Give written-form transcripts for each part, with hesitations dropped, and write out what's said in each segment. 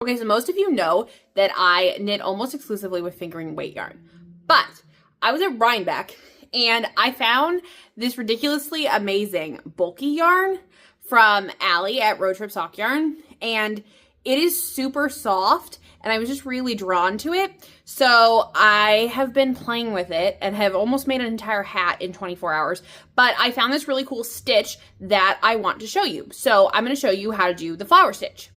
Okay, so most of you know that I knit almost exclusively with fingering weight yarn, but I was at Rhinebeck and I found this ridiculously amazing bulky yarn from Allie at Road Trip Sock Yarn, and it is super soft and I was just really drawn to it. So I have been playing with it and have almost made an entire hat in 24 hours, but I found this really cool stitch that I want to show you. So I'm going to show you how to do the flower stitch.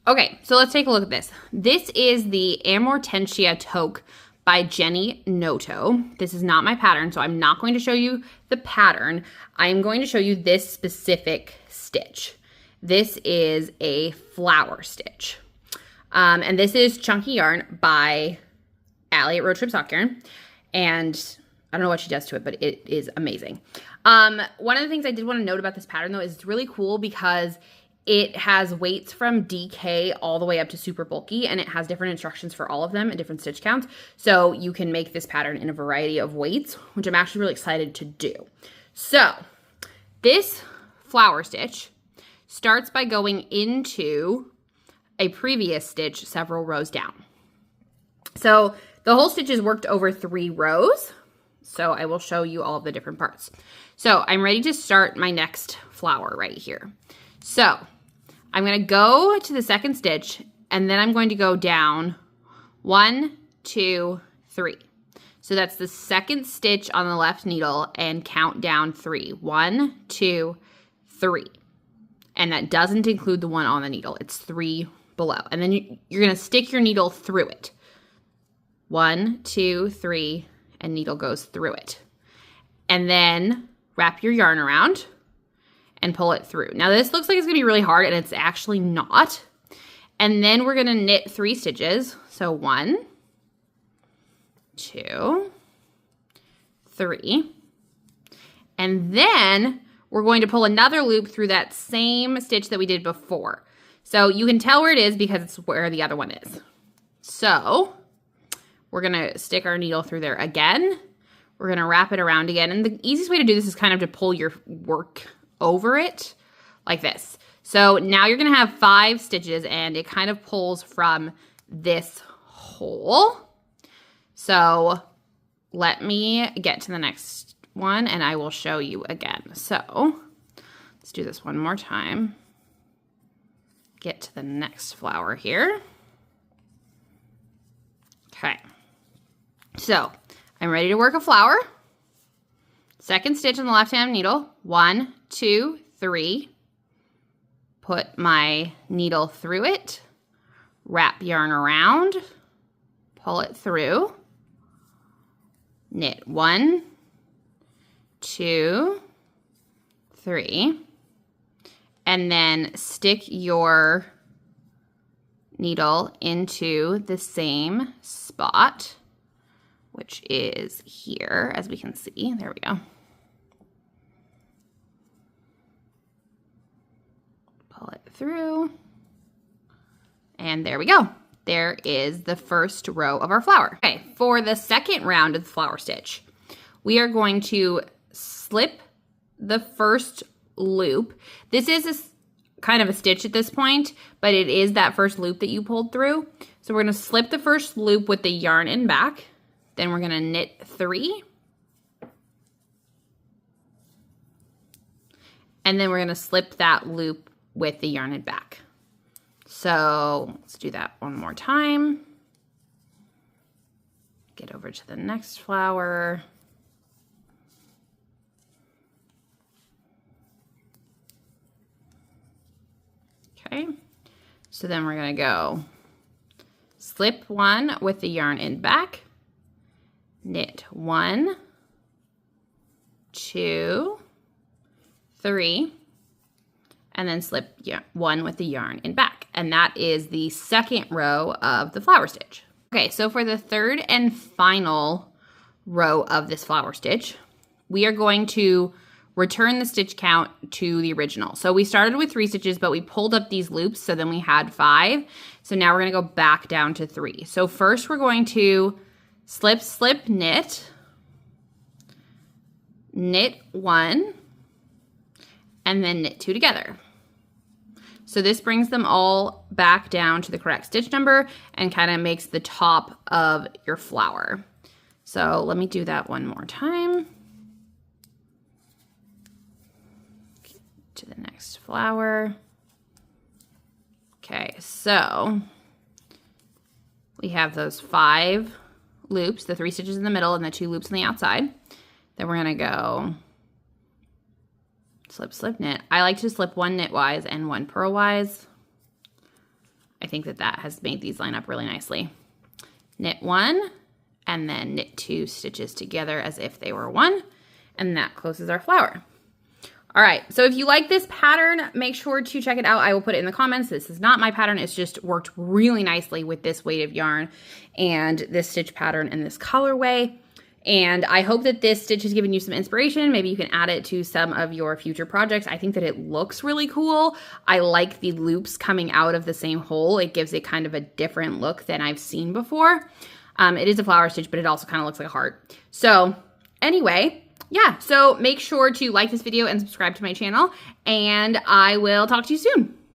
Okay, so let's take a look at this. This is the Amortentia Toque by Jenny Noto. This is not my pattern, so I'm not going to show you the pattern. I am going to show you this specific stitch. This is a flower stitch. And this is Chunky Yarn by Allie at Road Trip Sock Yarn. And I don't know what she does to it, but it is amazing. One of the things I did want to note about this pattern, though, is it's really cool because it has weights from DK all the way up to super bulky, and it has different instructions for all of them and different stitch counts. So you can make this pattern in a variety of weights, which I'm actually really excited to do. So this flower stitch starts by going into a previous stitch several rows down. So the whole stitch is worked over 3 rows. So I will show you all of the different parts. So I'm ready to start my next flower right here. So I'm going to go to the second stitch, and then I'm going to go down 1, 2, 3. So that's the second stitch on the left needle and count down 3. 1, 2, 3. And that doesn't include the one on the needle. It's 3 below. And then you're going to stick your needle through it. 1, 2, 3, and needle goes through it. And then wrap your yarn around and pull it through. Now this looks like it's gonna be really hard, and it's actually not. And then we're gonna knit 3 stitches. So 1, 2, 3. And then we're going to pull another loop through that same stitch that we did before. So you can tell where it is because it's where the other one is. So we're gonna stick our needle through there again. We're gonna wrap it around again. And the easiest way to do this is kind of to pull your work over it like this. So now you're gonna have 5 stitches, and it kind of pulls from this hole. So let me get to the next one and I will show you again. So let's do this one more time. Get to the next flower here. Okay. So I'm ready to work a flower. Second stitch on the left-hand needle, 1, 2, 3. Put my needle through it, wrap yarn around, pull it through, knit 1, 2, 3, and then stick your needle into the same spot, which is here, as we can see. There we go. Pull it through, and there we go. There is the first row of our flower. Okay, for the second round of the flower stitch, we are going to slip the first loop. This is kind of a stitch at this point, but it is that first loop that you pulled through. So we're gonna slip the first loop with the yarn in back. Then we're gonna knit 3. And then we're gonna slip that loop with the yarn in back. So let's do that one more time. Get over to the next flower. Okay, so then we're gonna go slip 1 with the yarn in back, knit 1, 2, 3, and then slip 1 with the yarn in back. And that is the second row of the flower stitch. Okay, so for the third and final row of this flower stitch, we are going to return the stitch count to the original. So we started with 3 stitches, but we pulled up these loops, so then we had 5. So now we're gonna go back down to 3. So first we're going to slip, slip, knit 1, and then knit 2 together. So this brings them all back down to the correct stitch number and kind of makes the top of your flower. So let me do that one more time. To the next flower. Okay, so we have those 5 loops, the 3 stitches in the middle and the 2 loops on the outside. Then we're gonna go slip, slip, knit. I like to slip 1 knitwise and 1 purlwise. I think that has made these line up really nicely. Knit 1 and then knit 2 stitches together as if they were 1, and that closes our flower. All right, so if you like this pattern, make sure to check it out. I will put it in the comments. This is not my pattern. It's just worked really nicely with this weight of yarn and this stitch pattern and this colorway. And I hope that this stitch has given you some inspiration. Maybe you can add it to some of your future projects. I think that it looks really cool. I like the loops coming out of the same hole. It gives it kind of a different look than I've seen before. It is a flower stitch, but it also kind of looks like a heart. So anyway, yeah, so make sure to like this video and subscribe to my channel, and I will talk to you soon.